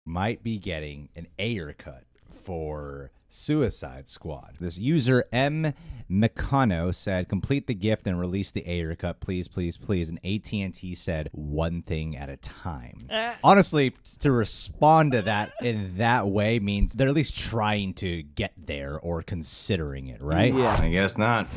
might be getting an Ayer cut for Suicide Squad. This user M. Meccano said, complete the gift and release the Ayer cut, please, please, please. And AT&T said, one thing at a time. Honestly, to respond to that in that way means they're at least trying to get there or considering it, right? Yeah. I guess not.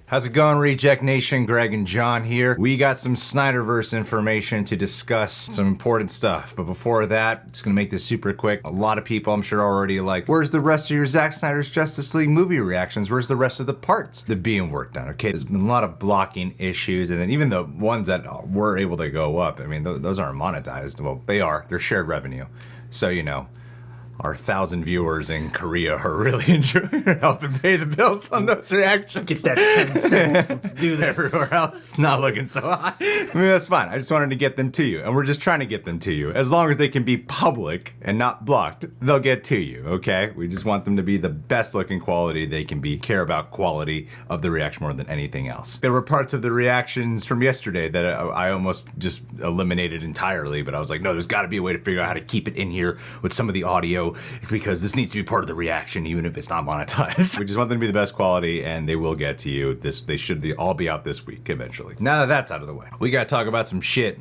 How's it going, Reject Nation? Greg and John here. We got some SnyderVerse information to discuss some important stuff. But before that, just gonna make this super quick. A lot of people, I'm sure, already like, where's the rest of your Zack Snyder's Justice League movie reactions? Where's the rest of the parts that are being worked on? Okay, there's been a lot of blocking issues, and then even the ones that were able to go up, I mean, those aren't monetized. Well, they are. They're shared revenue. So, you know, our 1,000 viewers in Korea are really enjoying helping pay the bills on those reactions. Get that 10 cents. Let's do this. Everywhere else, not looking so hot. I mean, that's fine. I just wanted to get them to you. And we're just trying to get them to you. As long as they can be public and not blocked, they'll get to you, okay? We just want them to be the best looking quality they can be. Care about quality of the reaction more than anything else. There were parts of the reactions from yesterday that I almost just eliminated entirely, but I was like, no, there's got to be a way to figure out how to keep it in here with some of the audio, because this needs to be part of the reaction even if it's not monetized. We just want them to be the best quality, and they will get to you. They should all be out this week eventually. Now that that's out of the way, we gotta talk about some shit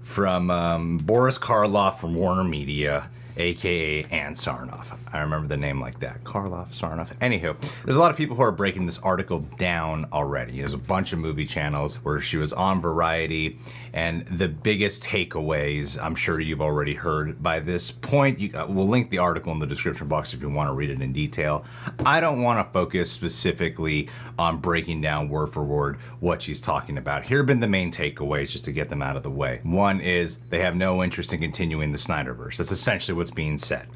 from Boris Karloff from WarnerMedia, aka Ann Sarnoff. I remember the name like that. Karloff, Sarnoff. Anywho, there's a lot of people who are breaking this article down already. There's a bunch of movie channels where she was on Variety, and the biggest takeaways, I'm sure you've already heard by this point. We'll link the article in the description box if you want to read it in detail. I don't want to focus specifically on breaking down word for word what she's talking about. Here have been the main takeaways just to get them out of the way. One is they have no interest in continuing the SnyderVerse. That's essentially what's being said.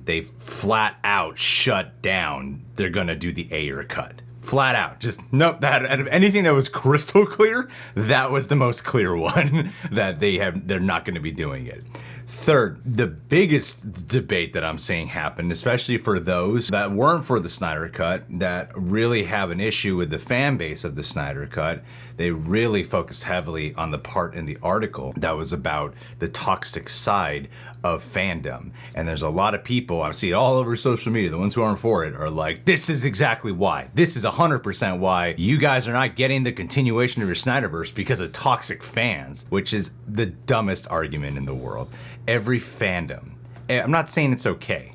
They flat out shut down they're gonna do the Ayer cut. Flat out, just nope. That out of anything that was crystal clear, that was the most clear one that they're not going to be doing it. Third, the biggest debate that I'm seeing happen, especially for those that weren't for the Snyder Cut, that really have an issue with the fan base of the Snyder Cut, they really focused heavily on the part in the article that was about the toxic side of fandom. And there's a lot of people, I see it all over social media, the ones who aren't for it are like, this is exactly why. This is 100% why you guys are not getting the continuation of your Snyderverse because of toxic fans, which is the dumbest argument in the world. Every fandom, I'm not saying it's okay.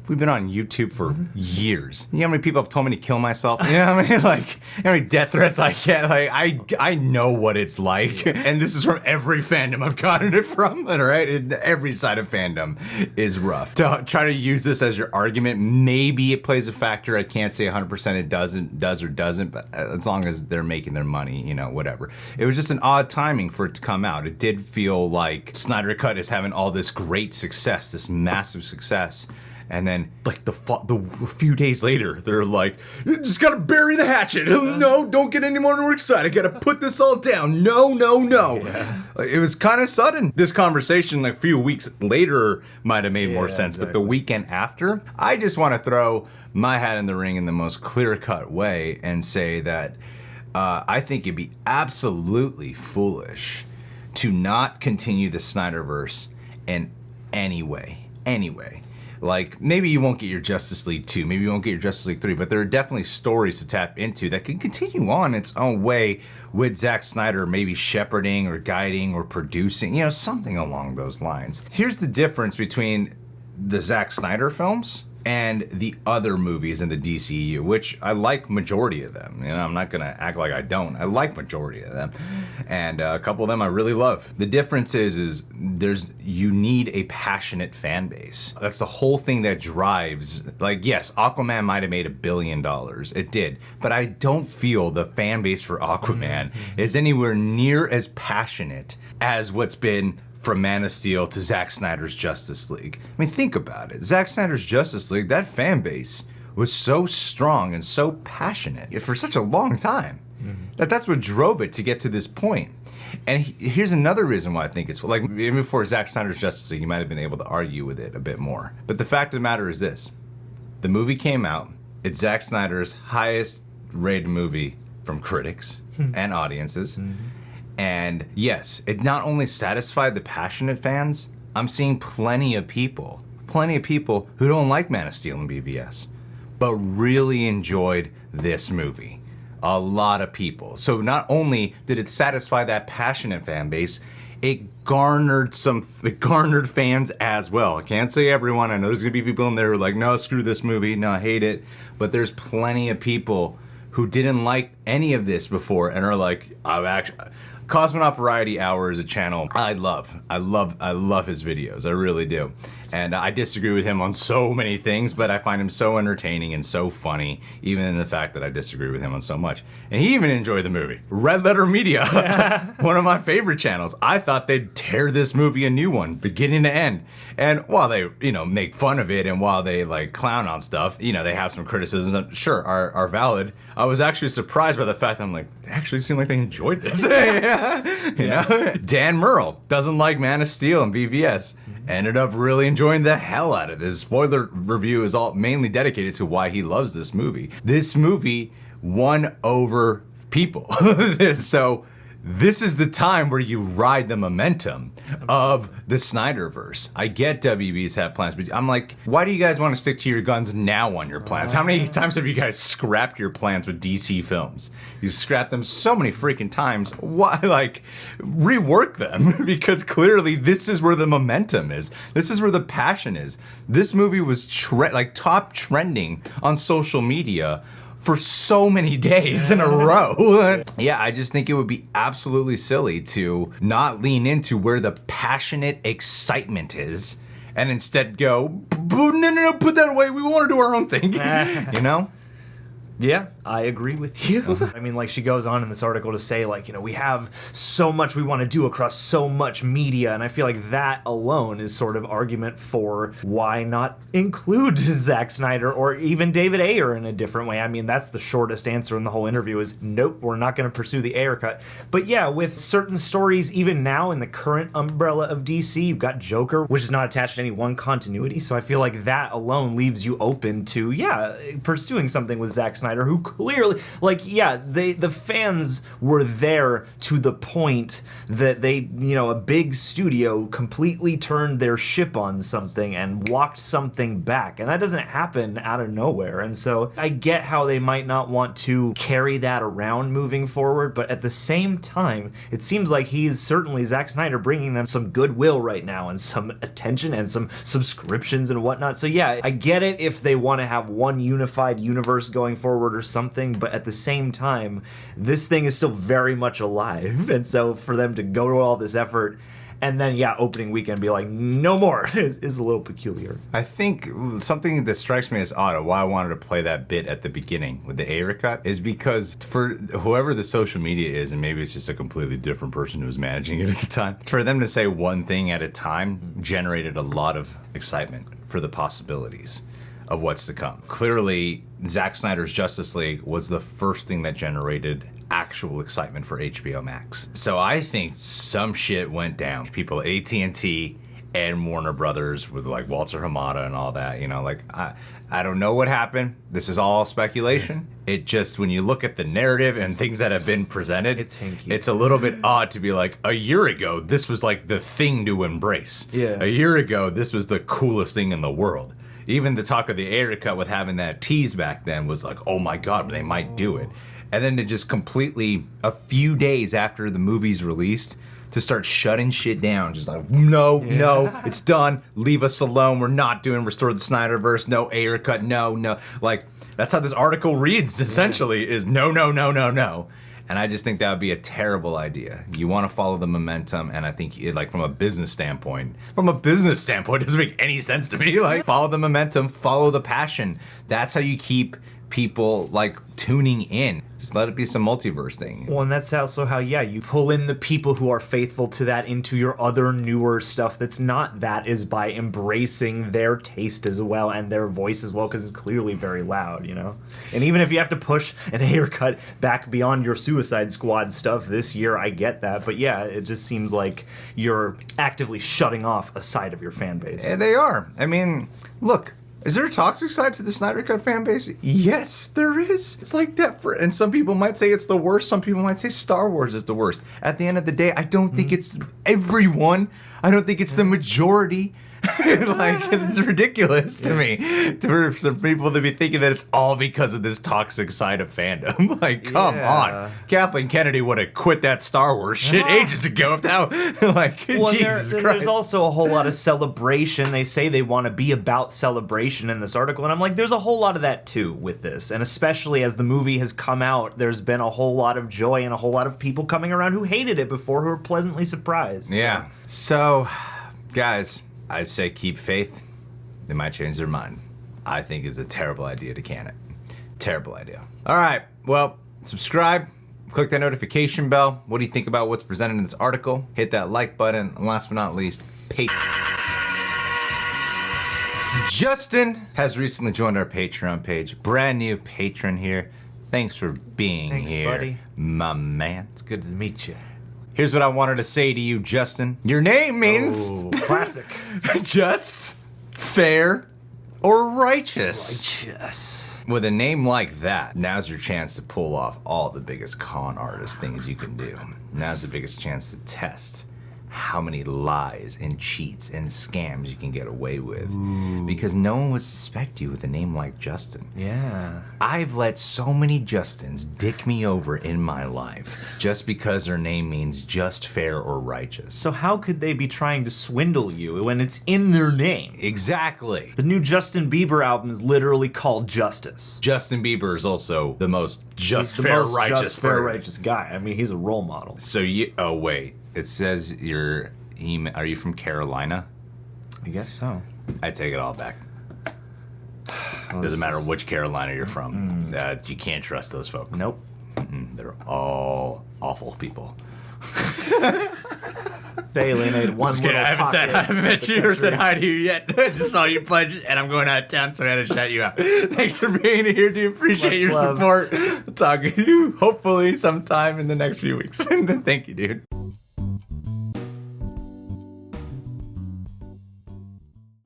We've been on YouTube for years. You know how many people have told me to kill myself? You know how many how many death threats I get? Like I know what it's like, and this is from every fandom I've gotten it from. All right, every side of fandom is rough. To try to use this as your argument, maybe it plays a factor. I can't say 100% it does or doesn't, but as long as they're making their money, you know, whatever. It was just an odd timing for it to come out. It did feel like Snyder Cut is having all this great success, this massive success. And then, like, a few days later, they're like, you just gotta bury the hatchet. No, don't get any more excited. Gotta put this all down. No. Yeah. It was kind of sudden. This conversation, like, a few weeks later might have made more sense. Exactly. But the weekend after, I just want to throw my hat in the ring in the most clear-cut way and say that I think it'd be absolutely foolish to not continue the Snyderverse in any way. Like, maybe you won't get your Justice League 2, maybe you won't get your Justice League 3, but there are definitely stories to tap into that can continue on its own way with Zack Snyder maybe shepherding or guiding or producing, you know, something along those lines. Here's the difference between the Zack Snyder films and the other movies in the DCEU, which I like majority of them. You know, I'm not gonna act like I don't. I like majority of them, and a couple of them I really love. The difference is you need a passionate fan base. That's the whole thing that drives. Like, yes, Aquaman might have made $1 billion. It did, but I don't feel the fan base for Aquaman is anywhere near as passionate as what's been from Man of Steel to Zack Snyder's Justice League. I mean, think about it. Zack Snyder's Justice League, that fan base was so strong and so passionate for such a long time. That's what drove it to get to this point. And here's another reason why I think it's, like, even before Zack Snyder's Justice League, you might have been able to argue with it a bit more. But the fact of the matter is this. The movie came out. It's Zack Snyder's highest rated movie from critics and audiences. And yes, it not only satisfied the passionate fans, I'm seeing plenty of people who don't like Man of Steel and BVS, but really enjoyed this movie. A lot of people. So not only did it satisfy that passionate fan base, it garnered fans as well. I can't say everyone. I know there's gonna be people in there who are like, no, screw this movie, no, I hate it. But there's plenty of people who didn't like any of this before and are like, Cosmonaut Variety Hour is a channel I love his videos. I really do. And I disagree with him on so many things, but I find him so entertaining and so funny, even in the fact that I disagree with him on so much. And he even enjoyed the movie. Red Letter Media, one of my favorite channels. I thought they'd tear this movie a new one, beginning to end. And while they, make fun of it and while they like clown on stuff, they have some criticisms that sure are valid. I was actually surprised by the fact that I'm like, they actually seem like they enjoyed this. Dan Murrell doesn't like Man of Steel and BVS. Ended up really enjoying the hell out of this. Spoiler review is all mainly dedicated to why he loves this movie. This movie won over people. So this is the time where you ride the momentum of the Snyderverse. I get WB's have plans, but I'm like, why do you guys want to stick to your guns now on your plans? How many times have you guys scrapped your plans with DC films? You scrapped them so many freaking times. Why, rework them? Because clearly this is where the momentum is. This is where the passion is. This movie was top trending on social media for so many days in a row. Yeah, I just think it would be absolutely silly to not lean into where the passionate excitement is and instead go, no, put that away. We want to do our own thing, Yeah, I agree with you. I mean, she goes on in this article to say, we have so much we want to do across so much media, and I feel like that alone is sort of argument for why not include Zack Snyder or even David Ayer in a different way. I mean, that's the shortest answer in the whole interview is, nope, we're not going to pursue the Ayer cut. But yeah, with certain stories, even now in the current umbrella of DC, you've got Joker, which is not attached to any one continuity, so I feel like that alone leaves you open to, pursuing something with Zack Snyder, who clearly, the fans were there to the point that they, a big studio completely turned their ship on something and walked something back, and that doesn't happen out of nowhere. And so I get how they might not want to carry that around moving forward, but at the same time, it seems like he's certainly, Zack Snyder, bringing them some goodwill right now and some attention and some subscriptions and whatnot. So yeah, I get it if they want to have one unified universe going forward or something, but at the same time, this thing is still very much alive, and so for them to go to all this effort and then opening weekend be like, no more, is a little peculiar. I think something that strikes me as odd, why I wanted to play that bit at the beginning with the Ayer cut, is because for whoever the social media is, and maybe it's just a completely different person who was managing it at the time, for them to say one thing at a time generated a lot of excitement for the possibilities of what's to come. Clearly, Zack Snyder's Justice League was the first thing that generated actual excitement for HBO Max. So I think some shit went down. People at AT&T and Warner Brothers with Walter Hamada and all that, I don't know what happened. This is all speculation. It just, when you look at the narrative and things that have been presented, it's hinky. It's a little bit odd to be like, a year ago, this was the thing to embrace. Yeah. A year ago, this was the coolest thing in the world. Even the talk of the Ayer cut with having that tease back then was like, oh my God, they might do it. And then to just completely, a few days after the movie's released, to start shutting shit down. Just no, it's done. Leave us alone. We're not doing Restore the Snyderverse. No Ayer cut. No. That's how this article reads, essentially, is no. And I just think that would be a terrible idea. You want to follow the momentum, and I think from a business standpoint, it doesn't make any sense to me. Follow the momentum, follow the passion. That's how you keep people tuning in. Just let it be some multiverse thing. Well, and that's also how, you pull in the people who are faithful to that into your other newer stuff that's not that, is by embracing their taste as well and their voice as well, because it's clearly very loud, And even if you have to push an Ayer cut back beyond your Suicide Squad stuff this year, I get that. But it just seems like you're actively shutting off a side of your fan base. They are. I mean, look, Is there a toxic side to the Snyder Cut fan base? Yes, there is. It's like that and some people might say it's the worst. Some people might say Star Wars is the worst. At the end of the day, I don't think it's everyone. I don't think it's the majority. Like, it's ridiculous to me for some people to be thinking that it's all because of this toxic side of fandom. Like, come on. Kathleen Kennedy would have quit that Star Wars shit ages ago if that, like, Well, Jesus Christ. there's also a whole lot of celebration. They say they want to be about celebration in this article, and I'm like, there's a whole lot of that too with this. And especially as the movie has come out, there's been a whole lot of joy and a whole lot of people coming around who hated it before who were pleasantly surprised. Yeah. So, guys, I'd say keep faith. They might change their mind. I think it's a terrible idea to can it. Terrible idea. All right. Well, subscribe. Click that notification bell. What do you think about what's presented in this article? Hit that like button. And last but not least, Justin has recently joined our Patreon page. Brand new patron here. Thanks for being here, buddy. my man. It's good to meet you. Here's what I wanted to say to you, Justin. Your name means Classic. just, fair, or righteous. Righteous. With a name like that, now's your chance to pull off all the biggest con artist things you can do. Now's the biggest chance to test how many lies and cheats and scams you can get away with. Because no one would suspect you with a name like Justin. Yeah. I've let so many Justins dick me over in my life just because their name means just, fair, or righteous. So how could they be trying to swindle you when it's in their name? Exactly. The new Justin Bieber album is literally called Justice. Justin Bieber is also the most just, He's the fair, most righteous just, fair, person. righteous guy. I mean, he's a role model. So you, oh wait, it says you're, are you from Carolina? I guess so. I take it all back. Well, Doesn't matter which Carolina you're from. You can't trust those folks. Nope. They're all awful people. They alienated one little I haven't met you or said hi to you yet. I just saw you pledge and I'm going out of town, so I had to shout you out. Thanks for being here, dude. Appreciate Much your love. support. I'll talk to you hopefully sometime in the next few weeks. Thank you, dude.